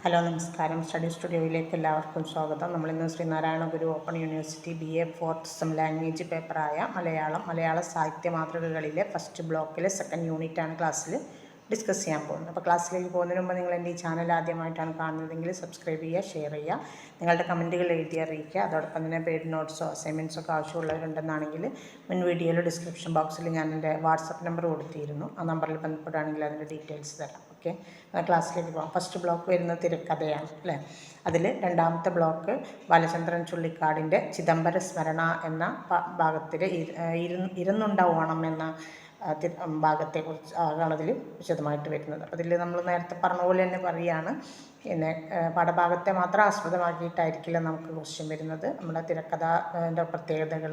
Hello നമസ്കാരം. Study സ്റ്റുഡിയോയിലേക്ക് എല്ലാവർക്കും സ്വാഗതം. നമ്മളിന്ന് Sreenarayana Guru open university BA 4th sem language പേപ്പറായ മലയാള സാഹിത്യ മാതൃകകളിലെ ഫസ്റ്റ് ബ്ലോക്കിലെ സെക്കൻഡ് യൂണിറ്റാണ് ക്ലാസ്സിൽ ഡിസ്കസ് ചെയ്യാൻ പോകുന്നത്. അപ്പോൾ ക്ലാസ്സിലേക്ക് പോകുന്നതിന് മുമ്പ് നിങ്ങൾ എൻ്റെ ഈ ചാനൽ ആദ്യമായിട്ടാണ് കാണുന്നതെങ്കിൽ സബ്സ്ക്രൈബ് ചെയ്യുക, ഷെയർ ചെയ്യുക, നിങ്ങളുടെ കമൻറ്റുകൾ എഴുതി അറിയിക്കുക. അതോടൊപ്പം തന്നെ പെയ്ഡ് നോട്ട്സോ അസൈൻമെൻറ്റ്സോ ഒക്കെ ആവശ്യമുള്ളവരുണ്ടെന്നാണെങ്കിൽ മുൻ വീഡിയോയിൽ ഡിസ്ക്രിപ്ഷൻ ബോക്സിൽ ഞാൻ എൻ്റെ വാട്സപ്പ് നമ്പർ കൊടുത്തിരുന്നു. ആ നമ്പറിൽ ബന്ധപ്പെടുകയാണെങ്കിൽ അതിൻ്റെ ഡീറ്റെയിൽസ് തരാം. ഓക്കെ, ക്ലാസ്സിലേക്ക് പോകാം. ഫസ്റ്റ് ബ്ലോക്ക് വരുന്നത് തിരക്കഥയാണ് അല്ലേ. അതിൽ രണ്ടാമത്തെ ബ്ലോക്ക് ബാലചന്ദ്രൻ ചുള്ളിക്കാടിൻ്റെ ചിദംബര സ്മരണ എന്ന ഭാഗത്തിൽ ഇരുന്നുണ്ട ഓണം എന്ന ഭാഗത്തെക്കുറിച്ച് ആണ് അതിൽ വിശദമായിട്ട് വരുന്നത്. അപ്പോൾ ഇതിൽ നമ്മൾ നേരത്തെ പറഞ്ഞ പോലെ തന്നെ പറയുകയാണ്, പിന്നെ പാഠഭാഗത്തെ മാത്രം ആസ്പദമാക്കിയിട്ടായിരിക്കില്ല നമുക്ക് ക്വസ്റ്റ്യൻ വരുന്നത്. നമ്മുടെ തിരക്കഥൻ്റെ പ്രത്യേകതകൾ,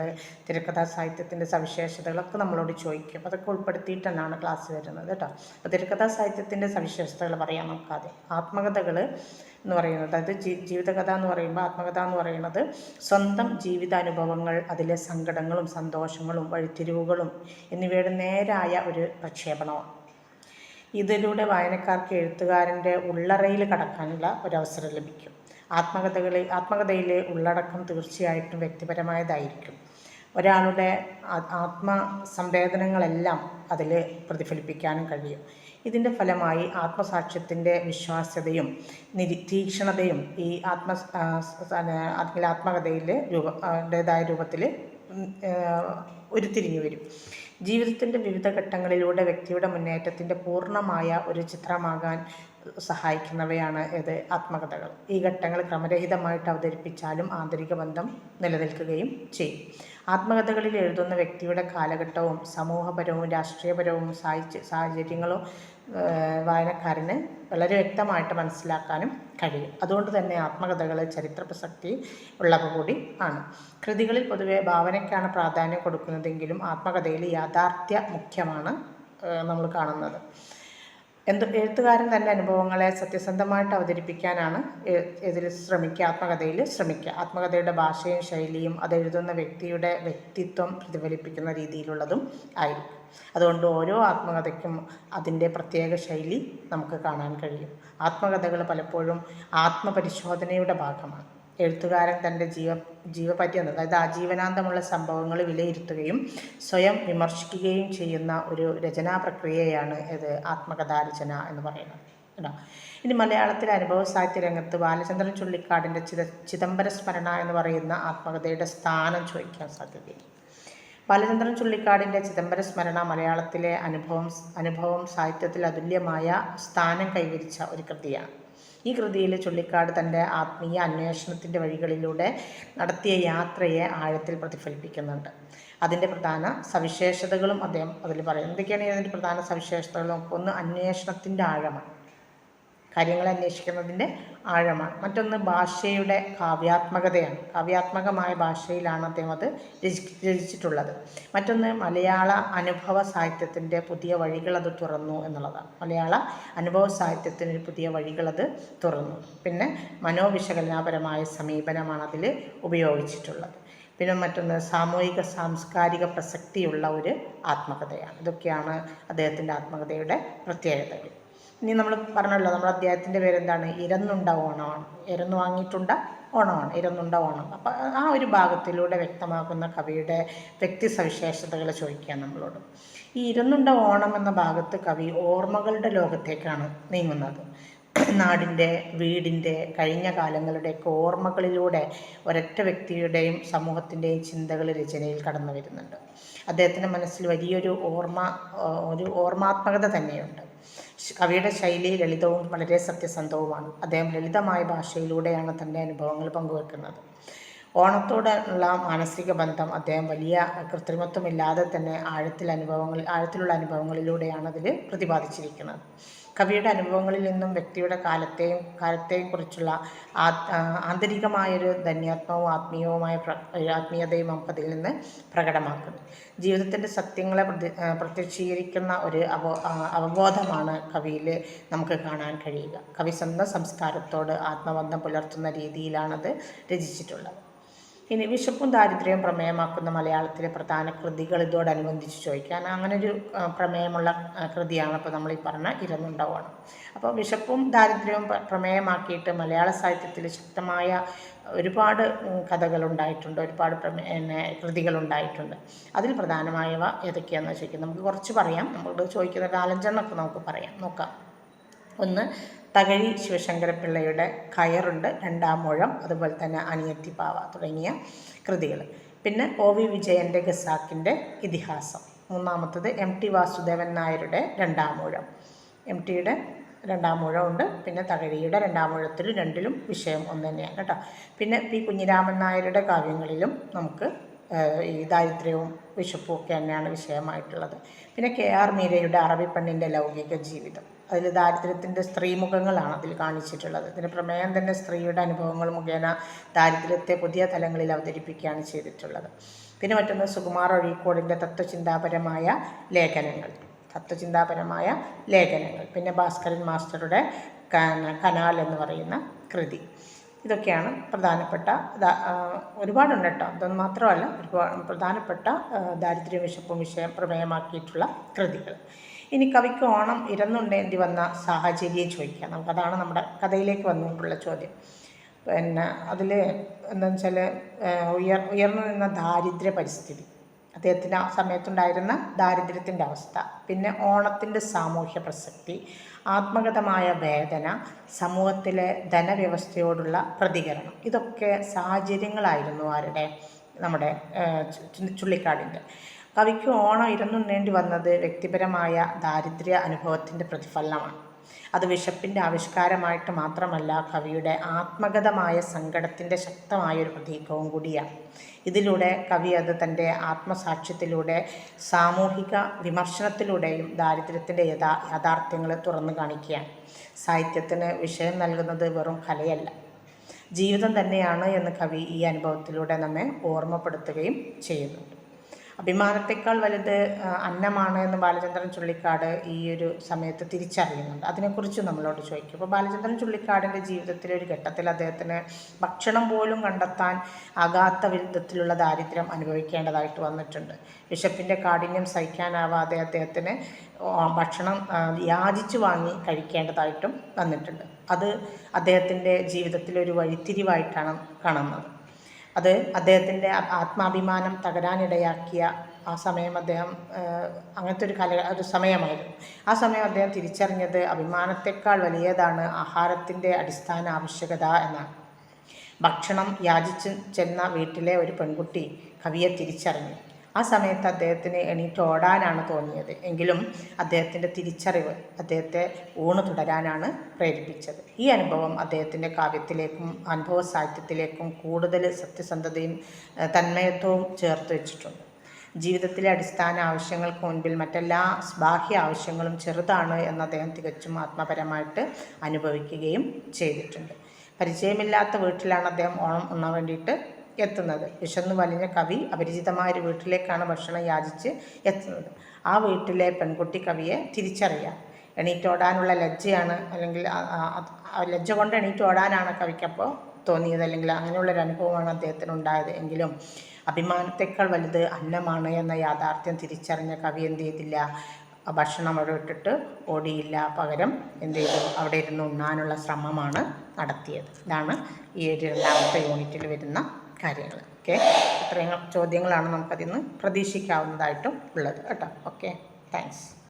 തിരക്കഥാ സാഹിത്യത്തിൻ്റെ സവിശേഷതകളൊക്കെ നമ്മളോട് ചോദിക്കും. അപ്പോൾ അതൊക്കെ ഉൾപ്പെടുത്തിയിട്ടാണ് ക്ലാസ് വരുന്നത് കേട്ടോ. അപ്പോൾ തിരക്കഥാ സാഹിത്യത്തിൻ്റെ സവിശേഷതകൾ പറയാം നമുക്കാദ്യം. ആത്മകഥകൾ എന്ന് പറയുന്നത്, അതായത് ജീവിതകഥ എന്ന് പറയുമ്പോൾ ആത്മകഥ എന്ന് പറയുന്നത് സ്വന്തം ജീവിതാനുഭവങ്ങൾ, അതിലെ സങ്കടങ്ങളും സന്തോഷങ്ങളും വഴിത്തിരിവുകളും എന്നിവയുടെ നേരായ ഒരു പ്രക്ഷേപണമാണ്. ഇതിലൂടെ വായനക്കാർക്ക് എഴുത്തുകാരൻ്റെ ഉള്ളറയിൽ കടക്കാനുള്ള ഒരവസരം ലഭിക്കും. ആത്മകഥയിലെ ഉള്ളടക്കം തീർച്ചയായിട്ടും വ്യക്തിപരമായതായിരിക്കും. ഒരാളുടെ ആത്മസംവേദനങ്ങളെല്ലാം അതിൽ പ്രതിഫലിപ്പിക്കാനും കഴിയും. ഇതിൻ്റെ ഫലമായി ആത്മസാക്ഷ്യത്തിൻ്റെ വിശ്വാസ്യതയും തീക്ഷ്ണതയും ഈ ആത്മകഥയിൽ രൂപത്തിൽ ഉരുത്തിരിഞ്ഞു വരും. ജീവിതത്തിൻ്റെ വിവിധ ഘട്ടങ്ങളിലൂടെ വ്യക്തിയുടെ മുന്നേറ്റത്തിൻ്റെ പൂർണ്ണമായ ഒരു ചിത്രമാകാൻ സഹായിക്കുന്നവയാണ് ആത്മകഥകൾ. ഈ ഘട്ടങ്ങൾ ക്രമരഹിതമായിട്ട് അവതരിപ്പിച്ചാലും ആന്തരിക ബന്ധം നിലനിൽക്കുകയും ചെയ്യും. ആത്മകഥകളിൽ എഴുതുന്ന വ്യക്തിയുടെ കാലഘട്ടവും സമൂഹപരവും രാഷ്ട്രീയപരവും സാഹചര്യങ്ങളും വായനക്കാരന് വളരെ വ്യക്തമായിട്ട് മനസ്സിലാക്കാനും കഴിയും. അതുകൊണ്ട് തന്നെ ആത്മകഥകൾ ചരിത്ര പ്രസക്തി ഉള്ളവ കൂടി ആണ്. കൃതികളിൽ പൊതുവെ ഭാവനയ്ക്കാണ് പ്രാധാന്യം കൊടുക്കുന്നതെങ്കിലും ആത്മകഥയിൽ യാഥാർത്ഥ്യ മുഖ്യമാണ് നമ്മൾ കാണുന്നത്. എഴുത്തുകാരൻ തൻ്റെ അനുഭവങ്ങളെ സത്യസന്ധമായിട്ട് അവതരിപ്പിക്കാനാണ് ആത്മകഥയിൽ ശ്രമിക്കുക. ആത്മകഥയുടെ ഭാഷയും ശൈലിയും അതെഴുതുന്ന വ്യക്തിയുടെ വ്യക്തിത്വം പ്രതിഫലിപ്പിക്കുന്ന രീതിയിലുള്ളതും ആയിരിക്കും. അതുകൊണ്ട് ഓരോ ആത്മകഥയ്ക്കും അതിൻ്റെ പ്രത്യേക ശൈലി നമുക്ക് കാണാൻ കഴിയും. ആത്മകഥകൾ പലപ്പോഴും ആത്മപരിശോധനയുടെ ഭാഗമാണ്. എഴുത്തുകാരൻ തൻ്റെ ജീവപര്യന്തം, അതായത് ആജീവനാന്തമുള്ള സംഭവങ്ങൾ വിലയിരുത്തുകയും സ്വയം വിമർശിക്കുകയും ചെയ്യുന്ന ഒരു രചനാ പ്രക്രിയയാണ് ആത്മകഥാരചന എന്ന് പറയുന്നത് കേട്ടോ. ഇനി മലയാളത്തിലെ അനുഭവ സാഹിത്യ രംഗത്ത് ബാലചന്ദ്രൻ ചുള്ളിക്കാടിൻ്റെ ചിദംബര സ്മരണ എന്ന് പറയുന്ന ആത്മകഥയുടെ സ്ഥാനം ചോദിക്കാൻ സാധ്യതയില്ല. ബാലചന്ദ്രൻ ചുള്ളിക്കാടിൻ്റെ ചിദംബര സ്മരണ മലയാളത്തിലെ അനുഭവം സാഹിത്യത്തിൽ അതുല്യമായ സ്ഥാനം കൈവരിച്ച ഒരു കൃതിയാണ്. ഈ കൃതിയിൽ ചുള്ളിക്കാട് തൻ്റെ ആത്മീയ അന്വേഷണത്തിൻ്റെ വഴികളിലൂടെ നടത്തിയ യാത്രയെ ആഴത്തിൽ പ്രതിഫലിപ്പിക്കുന്നുണ്ട്. അതിൻ്റെ പ്രധാന സവിശേഷതകളും അദ്ദേഹം അതിൽ പറയും. എന്തൊക്കെയാണ് ഇതിൻ്റെ പ്രധാന സവിശേഷതകളും? ഒന്ന്, അന്വേഷണത്തിൻ്റെ ആഴമാണ്, കാര്യങ്ങളെ അന്വേഷിക്കുന്നതിൻ്റെ ആഴമാണ്. മറ്റൊന്ന്, ഭാഷയുടെ കാവ്യാത്മകതയാണ്. കാവ്യാത്മകമായ ഭാഷയിലാണ് അദ്ദേഹം അത് രചിച്ചിട്ടുള്ളത്. മറ്റൊന്ന്, മലയാള അനുഭവ സാഹിത്യത്തിൻ്റെ പുതിയ വഴികൾ അത് തുറന്നു എന്നുള്ളതാണ്. മലയാള അനുഭവ സാഹിത്യത്തിന് പുതിയ വഴികൾ അത് തുറന്നു. പിന്നെ മനോവിശകലനപരമായ സമീപനമാണ് അതിൽ ഉപയോഗിച്ചിട്ടുള്ളത്. പിന്നെ മറ്റൊന്ന്, സാമൂഹിക സാംസ്കാരിക പ്രസക്തിയുള്ള ഒരു ആത്മകഥയാണ്. ഇതൊക്കെയാണ് അദ്ദേഹത്തിൻ്റെ ആത്മകഥയുടെ പ്രത്യേകതകൾ. ഇനി നമ്മൾ പറഞ്ഞല്ലോ, നമ്മുടെ അധ്യായത്തിൻ്റെ പേരെന്താണ്? ഇരന്നുണ്ട ഓണമാണ്. ഇരന്നു വാങ്ങിയിട്ടുണ്ട ഓണമാണ്, ഇരന്നുണ്ട ഓണം. അപ്പം ആ ഒരു ഭാഗത്തിലൂടെ വ്യക്തമാക്കുന്ന കവിയുടെ വ്യക്തി സവിശേഷതകൾ ചോദിക്കുക നമ്മളോട്. ഈ ഇരന്നുണ്ട ഓണം എന്ന ഭാഗത്ത് കവി ഓർമ്മകളുടെ ലോകത്തേക്കാണ് നീങ്ങുന്നത്. നാടിൻ്റെ, വീടിൻ്റെ, കഴിഞ്ഞ കാലങ്ങളുടെയൊക്കെ ഓർമ്മകളിലൂടെ ഒരൊറ്റ വ്യക്തിയുടെയും സമൂഹത്തിൻ്റെയും ചിന്തകൾ രചനയിൽ കടന്നു വരുന്നുണ്ട്. അദ്ദേഹത്തിൻ്റെ മനസ്സിൽ വലിയൊരു ഓർമാത്മകത തന്നെയുണ്ട്. കവിയുടെ ശൈലി ലളിതവും വളരെ സത്യസന്ധവുമാണ്. അദ്ദേഹം ലളിതമായ ഭാഷയിലൂടെയാണ് തൻ്റെ അനുഭവങ്ങൾ പങ്കുവെക്കുന്നത്. ഓണത്തോടുള്ള മാനസിക ബന്ധം അദ്ദേഹം വലിയ കൃത്രിമത്വമില്ലാതെ തന്നെ ആഴത്തിലുള്ള അനുഭവങ്ങളിലൂടെയാണ് അതിൽ പ്രതിപാദിച്ചിരിക്കുന്നത്. കവിയുടെ അനുഭവങ്ങളിൽ നിന്നും വ്യക്തിയുടെ കാലത്തെയും കുറിച്ചുള്ള ആന്തരികമായൊരു ധന്യാത്മവും ആത്മീയതയും നമുക്കതിൽ നിന്ന് പ്രകടമാക്കുന്നു. ജീവിതത്തിൻ്റെ സത്യങ്ങളെ പ്രത്യക്ഷീകരിക്കുന്ന ഒരു അവബോധമാണ് കവിയിൽ നമുക്ക് കാണാൻ കഴിയുക. കവി സ്വന്തം സംസ്കാരത്തോട് ആത്മബന്ധം പുലർത്തുന്ന രീതിയിലാണത് രചിച്ചിട്ടുള്ളത്. ഇനി വിശപ്പും ദാരിദ്ര്യവും പ്രമേയമാക്കുന്ന മലയാളത്തിലെ പ്രധാന കൃതികൾ ഇതോടനുബന്ധിച്ച് ചോദിക്കാൻ അങ്ങനൊരു പ്രമേയമുള്ള കൃതിയാണ് ഇപ്പോൾ നമ്മൾ ഈ പറഞ്ഞ ഇരുന്നുണ്ടാവണം. അപ്പോൾ വിശപ്പും ദാരിദ്ര്യവും പ്രമേയമാക്കിയിട്ട് മലയാള സാഹിത്യത്തിൽ ശക്തമായ ഒരുപാട് കഥകളുണ്ടായിട്ടുണ്ട്, ഒരുപാട് കൃതികളുണ്ടായിട്ടുണ്ട്. അതിൽ പ്രധാനമായവ ഏതൊക്കെയാണെന്ന് ചോദിക്കുന്നത് നമുക്ക് കുറച്ച് പറയാം. നമ്മൾ ചോദിക്കുന്ന 4-5 നമുക്ക് പറയാം, നോക്കാം. ഒന്ന്, തകഴി ശിവശങ്കരപ്പിള്ളയുടെ കയറുണ്ട്, 2-ാം ഊഴം, അതുപോലെ തന്നെ അനിയത്തിപ്പാവ തുടങ്ങിയ കൃതികൾ. പിന്നെ ഒ.വി. വിജയൻ്റെ ഖസാക്കിൻ്റെ ഇതിഹാസം. മൂന്നാമത്തത് എം.ടി. വാസുദേവൻ നായരുടെ 2-ാം ഊഴം. എം.ടിയുടെ 2-ാം ഊഴമുണ്ട്, പിന്നെ തകഴിയുടെ 2-ാം ഊഴത്തിൽ രണ്ടിലും വിഷയം ഒന്ന് തന്നെയാണ് കേട്ടോ. പിന്നെ പി. കുഞ്ഞിരാമൻ നായരുടെ കാവ്യങ്ങളിലും നമുക്ക് ഈ ദാരിദ്ര്യവും വിശപ്പും ഒക്കെ തന്നെയാണ് വിഷയമായിട്ടുള്ളത്. പിന്നെ കെ.ആർ. മീരയുടെ അറബിപ്പെണ്ണിൻ്റെ ലൗകിക ജീവിതം, അതിൽ ദാരിദ്ര്യത്തിൻ്റെ സ്ത്രീമുഖങ്ങളാണ് അതിൽ കാണിച്ചിട്ടുള്ളത്. ഇതിൻ്റെ പ്രമേയം തന്നെ സ്ത്രീയുടെ അനുഭവങ്ങൾ മുഖേന ദാരിദ്ര്യത്തെ പുതിയ തലങ്ങളിൽ അവതരിപ്പിക്കുകയാണ് ചെയ്തിട്ടുള്ളത്. പിന്നെ മറ്റൊന്ന് സുകുമാർ അഴീക്കോടിൻ്റെ തത്വചിന്താപരമായ ലേഖനങ്ങൾ. പിന്നെ ഭാസ്കരൻ മാസ്റ്ററുടെ കനാൽ എന്ന് പറയുന്ന കൃതി. ഇതൊക്കെയാണ് പ്രധാനപ്പെട്ട ഒരുപാടുണ്ട് കേട്ടോ. ഇതൊന്നും മാത്രമല്ല, ഒരുപാട് പ്രധാനപ്പെട്ട ദാരിദ്ര്യ വിശപ്പും പ്രമേയമാക്കിയിട്ടുള്ള കൃതികൾ. ഇനി കവിക്ക് ഓണം ഇരന്നുണ്ടേണ്ടി വന്ന സാഹചര്യം ചോദിക്കാം. നമുക്കതാണ് നമ്മുടെ കഥയിലേക്ക് വന്നുകൊണ്ടുള്ള ചോദ്യം. പിന്നെ അതിൽ എന്താണെന്ന് വെച്ചാൽ ഉയർന്നു നിന്ന ദാരിദ്ര്യ പരിസ്ഥിതി, അദ്ദേഹത്തിന് ആ സമയത്തുണ്ടായിരുന്ന ദാരിദ്ര്യത്തിൻ്റെ അവസ്ഥ, പിന്നെ ഓണത്തിൻ്റെ സാമൂഹ്യ പ്രസക്തി, ആത്മഗതമായ വേദന, സമൂഹത്തിലെ ധനവ്യവസ്ഥയോടുള്ള പ്രതികരണം, ഇതൊക്കെ സാഹചര്യങ്ങളായിരുന്നു നമ്മുടെ ചുള്ളിക്കാടിൻ്റെ. കവിക്ക് ഓണം ഇരന്നുണ്ണേണ്ടി വന്നത് വ്യക്തിപരമായ ദാരിദ്ര്യ അനുഭവത്തിൻ്റെ പ്രതിഫലനമാണ്. അത് വിശപ്പിൻ്റെ ആവിഷ്കാരമായിട്ട് മാത്രമല്ല, കവിയുടെ ആത്മഗതമായ സങ്കടത്തിൻ്റെ ശക്തമായൊരു പ്രതീകവും കൂടിയാണ്. ഇതിലൂടെ കവി അത് തൻ്റെ ആത്മസാക്ഷ്യത്തിലൂടെ സാമൂഹിക വിമർശനത്തിലൂടെയും ദാരിദ്ര്യത്തിൻ്റെ യാഥാർത്ഥ്യങ്ങൾ തുറന്നു കാണിക്കുകയാണ്. സാഹിത്യത്തിന് വിഷയം നൽകുന്നത് വെറും കലയല്ല, ജീവിതം തന്നെയാണ് എന്ന് കവി ഈ അനുഭവത്തിലൂടെ നമ്മെ ഓർമ്മപ്പെടുത്തുകയും ചെയ്യുന്നുണ്ട്. അഭിമാനത്തെക്കാൾ വലുത് അന്നമാണ് എന്ന് ബാലചന്ദ്രൻ ചുള്ളിക്കാട് ഈ ഒരു സമയത്ത് തിരിച്ചറിയുന്നുണ്ട്. അതിനെക്കുറിച്ച് നമ്മളോട് ചോദിക്കും. അപ്പോൾ ബാലചന്ദ്രൻ ചുള്ളിക്കാടിൻ്റെ ജീവിതത്തിലെ ഒരു ഘട്ടത്തിൽ അദ്ദേഹത്തിന് ഭക്ഷണം പോലും കണ്ടെത്താൻ ആകാത്ത വിധത്തിലുള്ള ദാരിദ്ര്യം അനുഭവിക്കേണ്ടതായിട്ട് വന്നിട്ടുണ്ട്. വിശപ്പിൻ്റെ കാഠിന്യം സഹിക്കാനാവാതെ അദ്ദേഹത്തിന് ഭക്ഷണം യാചിച്ചു വാങ്ങി കഴിക്കേണ്ടതായിട്ടും വന്നിട്ടുണ്ട്. അത് അദ്ദേഹത്തിൻ്റെ ജീവിതത്തിലൊരു വഴിത്തിരിവായിട്ടാണ് കാണുന്നത്. അത് അദ്ദേഹത്തിൻ്റെ ആത്മാഭിമാനം തകരാനിടയാക്കിയ ആ സമയം അദ്ദേഹം അങ്ങനത്തെ ഒരു സമയമായിരുന്നു. ആ സമയം അദ്ദേഹം തിരിച്ചറിഞ്ഞത് അഭിമാനത്തെക്കാൾ വലിയതാണ് ആഹാരത്തിൻ്റെ അടിസ്ഥാന ആവശ്യകത എന്നാണ്. ഭക്ഷണം യാചിച്ച് ചെന്ന വീട്ടിലെ ഒരു പെൺകുട്ടി കവിയെ തിരിച്ചറിഞ്ഞു. ആ സമയത്ത് അദ്ദേഹത്തിന് എണീറ്റ് ഓടാനാണ് തോന്നിയത്. എങ്കിലും അദ്ദേഹത്തിൻ്റെ തിരിച്ചറിവ് അദ്ദേഹത്തെ ഊണ് തുടരാനാണ് പ്രേരിപ്പിച്ചത്. ഈ അനുഭവം അദ്ദേഹത്തിൻ്റെ കാവ്യത്തിലേക്കും അനുഭവ സാഹിത്യത്തിലേക്കും കൂടുതൽ സത്യസന്ധതയും തന്മയത്വവും ചേർത്ത് വെച്ചിട്ടുണ്ട്. ജീവിതത്തിലെ അടിസ്ഥാന ആവശ്യങ്ങൾക്ക് മുൻപിൽ മറ്റെല്ലാ ബാഹ്യ ആവശ്യങ്ങളും ചെറുതാണ് എന്ന് അദ്ദേഹം തികച്ചും ആത്മപരമായിട്ട് അനുഭവിക്കുകയും ചെയ്തിട്ടുണ്ട്. പരിചയമില്ലാത്ത വീട്ടിലാണ് അദ്ദേഹം ഓണം ഉണ്ണാൻ വേണ്ടിയിട്ട് എത്തുന്നത്. വിശന്നു വലിഞ്ഞ കവി അപരിചിതമായൊരു വീട്ടിലേക്കാണ് ഭക്ഷണം യാചിച്ച് എത്തുന്നത്. ആ വീട്ടിലെ പെൺകുട്ടി കവിയെ തിരിച്ചറിയാം. എണീറ്റോടാനുള്ള ലജ്ജയാണ്, അല്ലെങ്കിൽ ലജ്ജ കൊണ്ട് എണീറ്റോടാനാണ് കവിക്കപ്പോൾ തോന്നിയത്, അല്ലെങ്കിൽ അങ്ങനെയുള്ളൊരു അനുഭവമാണ് അദ്ദേഹത്തിന് ഉണ്ടായത്. എങ്കിലും അഭിമാനത്തെക്കാൾ വലുത് അന്നമാണ് എന്ന യാഥാർത്ഥ്യം തിരിച്ചറിഞ്ഞ കവി എന്ത് ചെയ്തില്ല, ഭക്ഷണം അവിടെ ഇട്ടിട്ട് ഓടിയില്ല. പകരം എന്ത് ചെയ്തു, അവിടെ ഇരുന്ന് ഉണ്ണാനുള്ള ശ്രമമാണ് നടത്തിയത്. ഇതാണ് ഈ ഒരു 2ാമത്തെ യൂണിറ്റിൽ വരുന്ന കാര്യങ്ങൾ. ഓക്കെ, ഇത്രയും ചോദ്യങ്ങളാണ് നമുക്കതിൽ നിന്ന് പ്രതീക്ഷിക്കാവുന്നതായിട്ടും ഉള്ളത് കേട്ടോ. Okay, thanks.